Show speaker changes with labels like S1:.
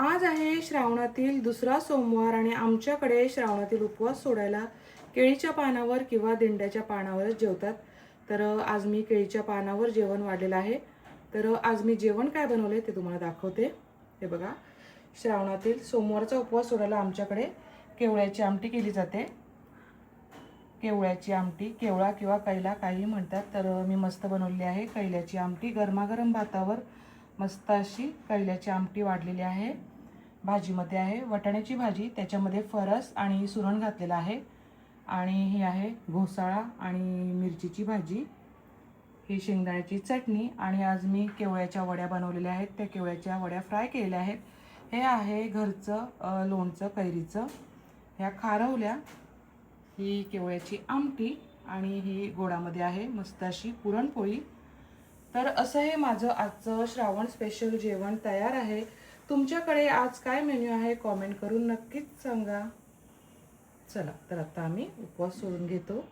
S1: आज आहे श्रावणातील दुसरा सोमवार आणि आमच्याकडे श्रावणातील उपवास सोडायला केळीच्या पानावर किंवा दिंड्याच्या पानावरच जेवतात. तर आज मी केळीच्या पानावर जेवण वाढलेलं आहे. तर आज मी जेवण काय बनवले ते तुम्हाला दाखवते. हे बघा, श्रावणातील सोमवारचा उपवास सोडायला आमच्याकडे केवळ्याची आमटी केली जाते. केवळ्याची आमटी, केवळा किंवा कैला काही म्हणतात. तर मी मस्त बनवली आहे कैल्याची आमटी. गरमागरम भातावर मस्त अशी कैल्याची आमटी वाढलेली आहे. भाजीमध्ये आहे वाटाण्याची भाजी, त्याच्यामध्ये फरस आणि सुरण घातलेला आहे. आणि ही आहे घोसाळा आणि मिरचीची भाजी. ही शेंगदाण्याची चटणी. आणि आज मी केवळ्याच्या वड्या बनवलेल्या आहेत. त्या केवळ्याच्या वड्या फ्राय केलेल्या आहेत. हे आहे घरचं लोणचं कैरीचं. ह्या खारवल्या. ही केवळ्याची आमटी आणि ही गोडामध्ये आहे मस्त अशी पुरणपोळी. तर असं हे माझं आजचं श्रावण स्पेशल जेवण तयार आहे. तुमच्याकडे आज काय मेन्यू आहे कॉमेंट करून नक्कीच सांगा. चला तर आता आम्ही उपवास सोडून घेतो.